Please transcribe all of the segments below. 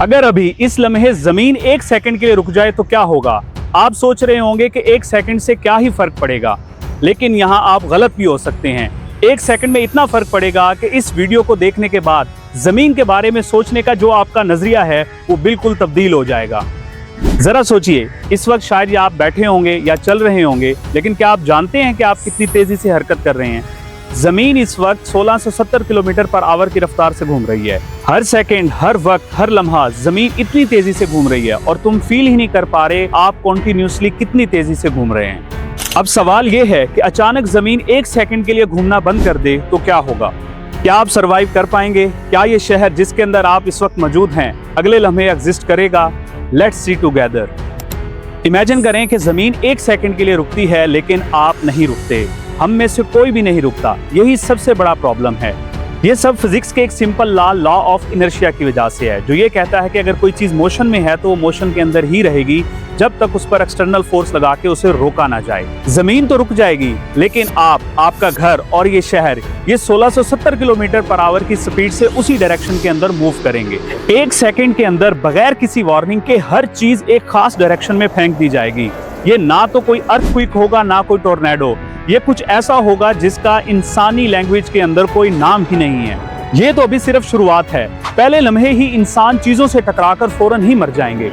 अगर अभी इस लम्हे जमीन 1 सेकंड के लिए रुक जाए तो क्या होगा। आप सोच रहे होंगे कि 1 सेकंड से क्या ही फर्क पड़ेगा, लेकिन यहाँ आप गलत भी हो सकते हैं। 1 सेकंड में इतना फर्क पड़ेगा कि इस वीडियो को देखने के बाद जमीन के बारे में सोचने का जो आपका नजरिया है वो बिल्कुल तब्दील हो जाएगा। जरा सोचिए, इस वक्त शायद आप बैठे होंगे या चल रहे होंगे, लेकिन क्या आप जानते हैं कि आप कितनी तेजी से हरकत कर रहे हैं। जमीन इस वक्त 1670 किलोमीटर पर आवर की रफ्तार से घूम रही है। हर सेकंड, हर वक्त, हर लम्हा जमीन इतनी तेजी से घूम रही है और तुम फील ही नहीं कर पा रहे आप कॉन्टिन्यूसली कितनी तेजी से घूम रहे हैं। अब सवाल ये है कि अचानक जमीन 1 सेकंड के लिए घूमना बंद कर दे तो क्या होगा। क्या आप सरवाइव कर पाएंगे? क्या ये शहर जिसके अंदर आप इस वक्त मौजूद हैं अगले लम्हे एग्जिस्ट करेगा? Let's see together. इमेजिन करें कि जमीन 1 सेकंड के लिए रुकती है, लेकिन आप नहीं रुकते। हम में से कोई भी नहीं रुकता। यही सबसे बड़ा प्रॉब्लम है। ये सब फिजिक्स के एक सिंपल लॉ ऑफ इनर्शिया की वजह से है, जो ये कहता है कि अगर कोई चीज मोशन में है तो वो मोशन के अंदर ही रहेगी जब तक उस पर एक्सटर्नल फोर्स लगा के उसे रोका ना जाए। जमीन तो रुक जाएगी, लेकिन आपका घर और ये शहर ये 1670 किलोमीटर पर आवर की स्पीड से उसी डायरेक्शन के अंदर मूव करेंगे। 1 सेकंड के अंदर बगैर किसी वार्निंग के हर चीज एक खास डायरेक्शन में फेंक दी जाएगी। ये ना तो कोई अर्थक्वेक होगा, ना कोई टोर्नेडो। ये कुछ ऐसा होगा जिसका इंसानी लैंग्वेज के अंदर कोई नाम ही नहीं है। ये तो अभी सिर्फ शुरुआत है। पहले लम्हे ही इंसान चीजों से टकराकर फौरन ही मर जाएंगे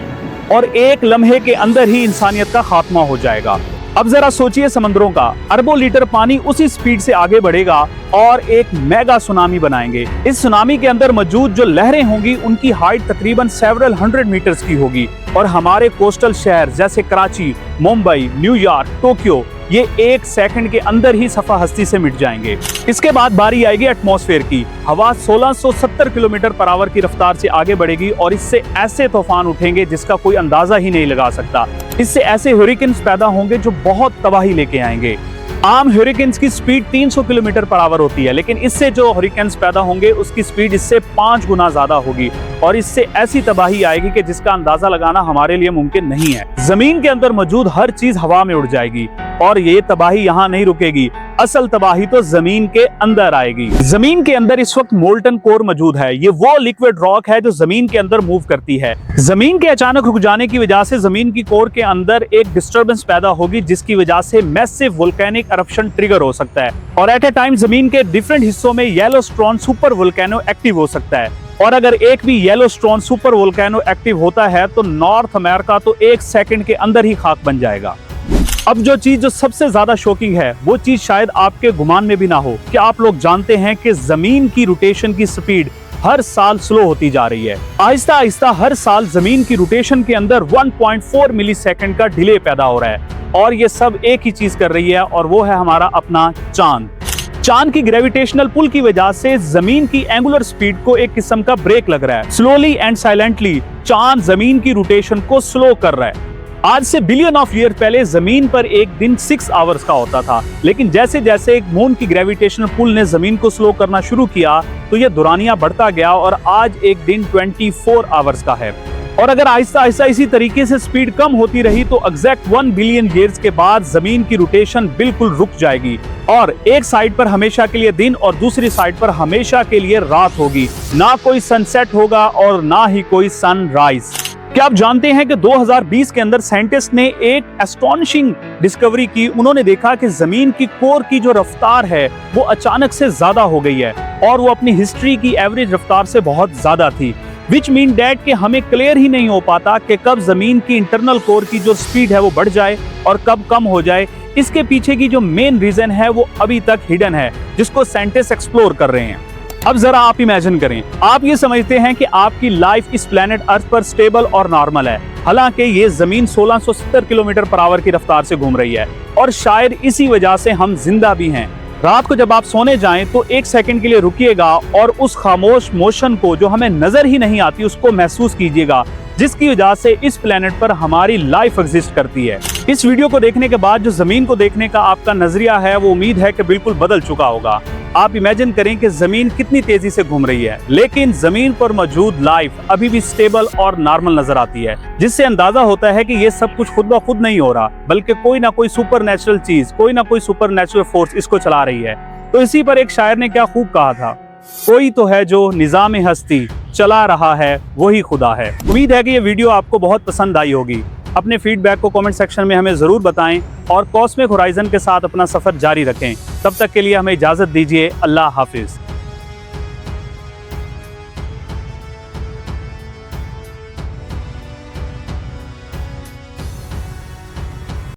और 1 लम्हे के अंदर ही इंसानियत का खात्मा हो जाएगा। अब जरा सोचिए, समंदरों का अरबों लीटर पानी उसी स्पीड से आगे बढ़ेगा और एक मेगा सुनामी बनाएंगे। इस सुनामी के अंदर मौजूद जो लहरें होंगी उनकी हाइट तकरीबन सेवरल 100 मीटर्स की होगी और हमारे कोस्टल शहर जैसे कराची, मुंबई, न्यूयॉर्क, टोक्यो ये 1 सेकंड के अंदर ही सफा हस्ती से मिट जाएंगे। इसके बाद बारी आएगी एटमॉस्फेयर की। हवा 1670 किलोमीटर पर आवर की रफ्तार से आगे बढ़ेगी और इससे ऐसे तूफान उठेंगे जिसका कोई अंदाजा ही नहीं लगा सकता। इससे ऐसे हरिकेन्स पैदा होंगे जो बहुत तबाही लेके आएंगे। आम हरिकेन्स की स्पीड 300 किलोमीटर पर आवर होती है, लेकिन इससे जो हरिकेन्स पैदा होंगे उसकी स्पीड इससे 5 गुना ज्यादा होगी और इससे ऐसी तबाही आएगी कि जिसका अंदाजा लगाना हमारे लिए मुमकिन नहीं है। जमीन के अंदर मौजूद हर चीज हवा में उड़ जाएगी और ये तबाही यहाँ नहीं रुकेगी। असल तबाही तो जमीन के अंदर आएगी। जमीन के अंदर इस वक्त मोल्टन कोर मौजूद है। ये वो लिक्विड रॉक है जो जमीन के अंदर मूव करती है। जमीन के अचानक रुक जाने की वजह से जमीन की कोर के अंदर एक डिस्टर्बेंस पैदा होगी, जिसकी वजह से मैसिव वोल्केनिक eruption ट्रिगर हो सकता है और एट ए टाइम जमीन के डिफरेंट हिस्सों में येलोस्टोन सुपर वोल्केनो एक्टिव हो सकता है। और अगर एक भी येलोस्टोन सुपर वोल्केनो एक्टिव होता है तो नॉर्थ अमेरिका तो 1 सेकंड के अंदर ही खाक बन जाएगा। अब जो चीज जो सबसे ज्यादा शॉकिंग है वो चीज शायद आपके गुमान में भी ना हो कि आप लोग जानते हैं कि जमीन की रोटेशन की स्पीड हर साल स्लो होती जा रही है। आहिस्ता आहिस्ता हर साल जमीन की रोटेशन के अंदर 1.4 मिलीसेकंड का डिले पैदा हो रहा है और ये सब एक ही चीज कर रही है और वो है हमारा अपना चांद। चांद की ग्रेविटेशनल पुल की वजह से जमीन की एंगुलर स्पीड को एक किस्म का ब्रेक लग रहा है। स्लोली एंड साइलेंटली चांद जमीन की रोटेशन को स्लो कर रहा है। आज से बिलियन ऑफ ईयर पहले जमीन पर एक दिन 6 आवर्स का होता था, लेकिन जैसे जैसे एक मून की ग्रेविटेशनल पुल ने जमीन को स्लो करना शुरू किया तो यह दुरानिया बढ़ता गया और आज एक दिन 24 आवर्स का है। और अगर आहिस्ता आहिस्ता इसी तरीके से स्पीड कम होती रही तो एग्जैक्ट 1 बिलियन ईयर्स के बाद जमीन की रोटेशन बिल्कुल रुक जाएगी और एक साइड पर हमेशा के लिए दिन और दूसरी साइड पर हमेशा के लिए रात होगी। ना कोई सनसेट होगा और ना ही कोई सनराइज। क्या आप जानते हैं कि 2020 के अंदर साइंटिस्ट ने एक एस्टोनिशिंग डिस्कवरी की। उन्होंने देखा कि जमीन की कोर की जो रफ्तार है वो अचानक से ज्यादा हो गई है और वो अपनी हिस्ट्री की एवरेज रफ्तार से बहुत ज्यादा थी। विच मीन डैट कि हमें क्लियर ही नहीं हो पाता कि कब जमीन की इंटरनल कोर की जो स्पीड है वो बढ़ जाए और कब कम हो जाए। इसके पीछे की जो मेन रीजन है वो अभी तक हिडन है, जिसको साइंटिस्ट एक्सप्लोर कर रहे हैं। अब जरा आप इमेजिन करें, आप ये समझते हैं कि आपकी लाइफ इस प्लेनेट अर्थ पर स्टेबल और नॉर्मल है, हालांकि ये जमीन 1670 किलोमीटर पर आवर की रफ्तार से घूम रही है और शायद इसी वजह से हम जिंदा भी हैं। रात को जब आप सोने जाएं तो 1 सेकंड के लिए रुकिएगा और उस खामोश मोशन को जो हमें नजर ही नहीं आती उसको महसूस कीजिएगा, जिसकी वजह से इस प्लेनेट पर हमारी लाइफ एग्जिस्ट करती है। इस वीडियो को देखने के बाद जो जमीन को देखने का आपका नजरिया है वो उम्मीद है कि बिल्कुल बदल चुका होगा। आप इमेजिन करें कि जमीन कितनी तेजी से घूम रही है, लेकिन जमीन पर मौजूद लाइफ अभी भी स्टेबल और नॉर्मल नजर आती है, जिससे अंदाजा होता है कि ये सब कुछ खुद ब खुद नहीं हो रहा, बल्कि कोई ना कोई सुपर नेचुरल चीज, कोई ना कोई सुपर नेचुरल फोर्स इसको चला रही है। तो इसी पर एक शायर ने क्या खूब कहा था, कोई तो है जो निज़ाम हस्ती चला रहा है, वही खुदा है। उम्मीद है कि ये वीडियो आपको बहुत पसंद आई होगी। अपने फीडबैक को कमेंट सेक्शन में हमें ज़रूर बताएं और कॉस्मिक होराइजन के साथ अपना सफ़र जारी रखें। तब तक के लिए हमें इजाज़त दीजिए। अल्लाह हाफिज़।